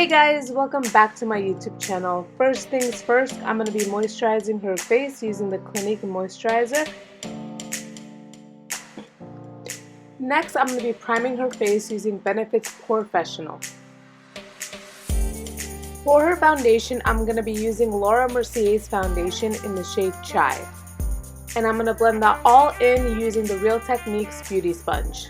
Hey guys, welcome back to my YouTube channel. First things first, I'm going to be moisturizing her face using the Clinique moisturizer. Next, I'm going to be priming her face using Benefit's Professional. For her foundation, I'm going to be using Mercier's foundation in the shade Chai. And I'm going to blend that all in using the Real Techniques Beauty Sponge.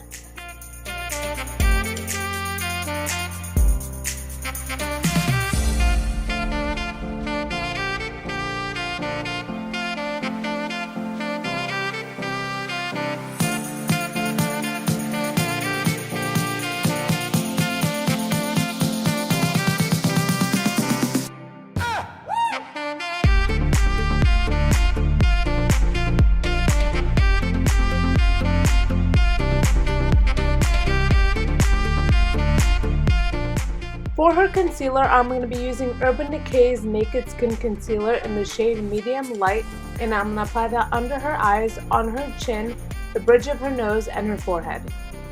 For her concealer, I'm going to be using Urban Decay's Naked Skin Concealer in the shade Medium Light, and I'm going to apply that under her eyes, on her chin, the bridge of her nose, and her forehead.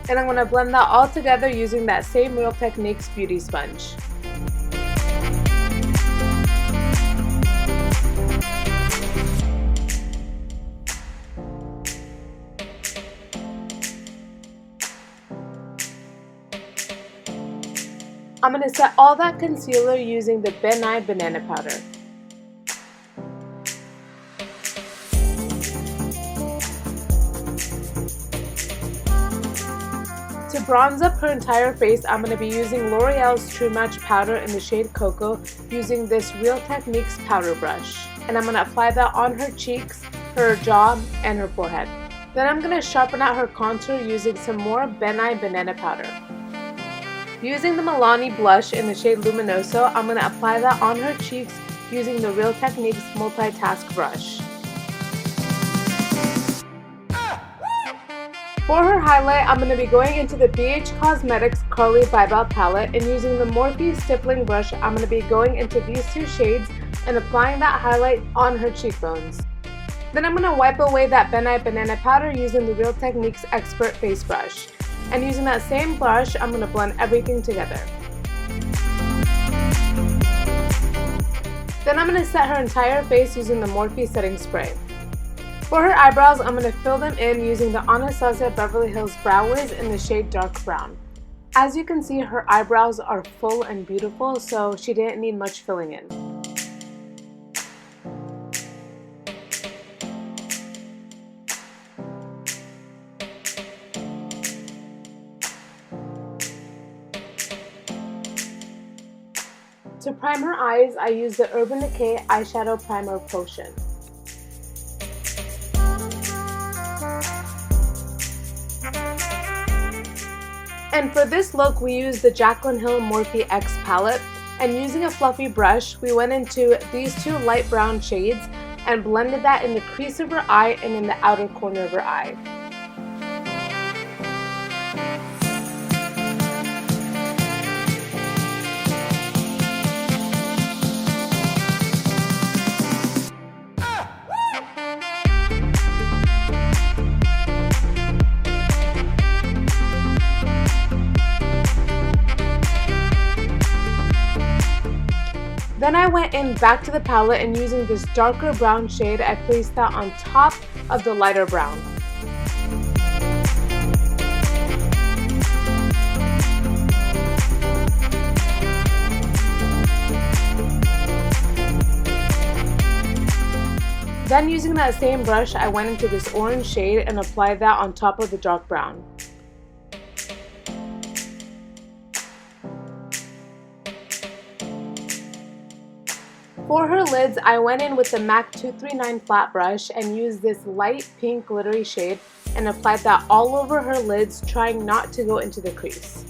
And I'm going to blend that all together using that same Real Techniques Beauty Sponge. I'm going to set all that concealer using the Nye Banana Powder. To bronze up her entire face, I'm going to be using L'Oreal's True Match Powder in the shade Cocoa using this Real Techniques powder brush. And I'm going to apply that on her cheeks, her jaw, and her forehead. Then I'm going to sharpen out her contour using some more Nye Banana Powder. Using the Milani blush in the shade Luminoso, I'm going to apply that on her cheeks using the Real Techniques multitask brush. For her highlight, I'm going to be going into the BH Cosmetics Carli Bybel palette, and using the Morphe stippling brush, I'm going to be going into these two shades and applying that highlight on her cheekbones. Then I'm going to wipe away that Nye Banana Powder using the Real Techniques Expert Face Brush. And using that same brush, I'm going to blend everything together. Then I'm going to set her entire face using the Morphe setting spray. For her eyebrows, I'm going to fill them in using the Anastasia Beverly Hills Brow Wiz in the shade Dark Brown. As you can see, her eyebrows are full and beautiful, so she didn't need much filling in. To prime her eyes, I use the Urban Decay Eyeshadow Primer Potion. And for this look, we used the Jaclyn Hill Morphe X palette, and using a fluffy brush, we went into these two light brown shades and blended that in the crease of her eye and in the outer corner of her eye. Then I went in back to the palette, and using this darker brown shade, I placed that on top of the lighter brown. Then using that same brush, I went into this orange shade and applied that on top of the dark brown. For her lids, I went in with the MAC 239 flat brush and used this light pink glittery shade and applied that all over her lids, trying not to go into the crease.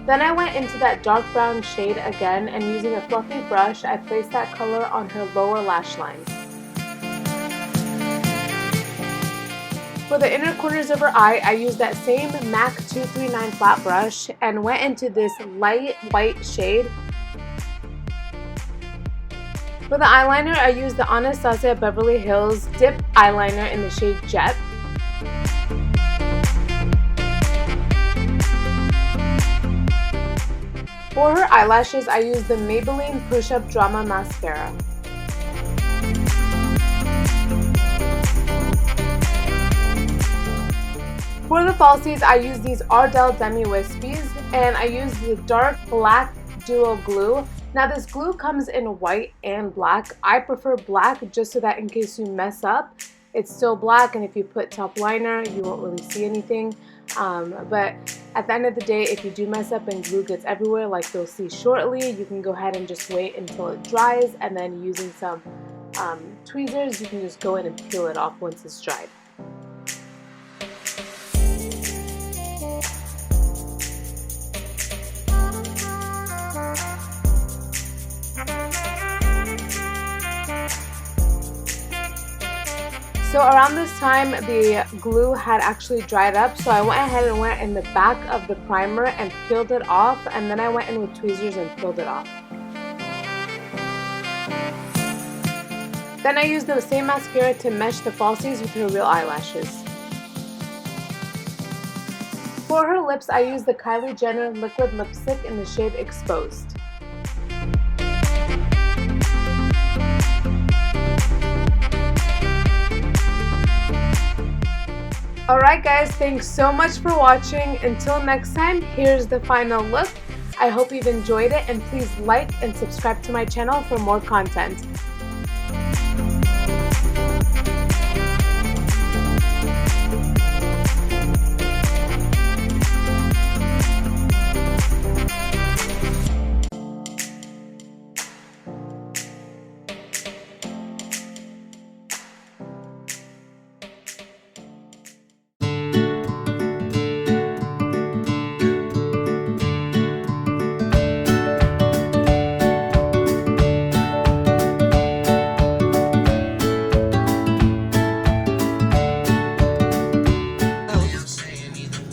Then I went into that dark brown shade again, and using a fluffy brush, I placed that color on her lower lash line. For the inner corners of her eye, I used that same MAC 239 flat brush and went into this light white shade For the eyeliner, I used the Anastasia Beverly Hills Dip Eyeliner in the shade Jet. For her eyelashes, I used the Maybelline Push Up Drama Mascara. For the falsies, I used these Ardell Demi Whispies, and I used the dark black duo glue. Now this glue comes in white and black. I prefer black just so that in case you mess up, it's still black, and if you put top liner, you won't really see anything. But at the end of the day, if you do mess up and glue gets everywhere, like you'll see shortly, you can go ahead and just wait until it dries, and then using some tweezers, you can just go in and peel it off once it's dried. So around this time, the glue had actually dried up, so I went ahead and went in the back of the primer and peeled it off, and then I went in with tweezers and peeled it off. Then I used the same mascara to mesh the falsies with her real eyelashes. For her lips, I used the Kylie Jenner Liquid Lipstick in the shade Exposed. Alright guys, thanks so much for watching. Until next time, here's the final look. I hope you've enjoyed it, and please like and subscribe to my channel for more content.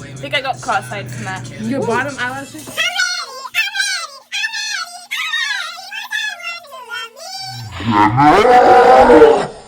I think I got cross-eyed to match. Your bottom eyelashes? I'm ready.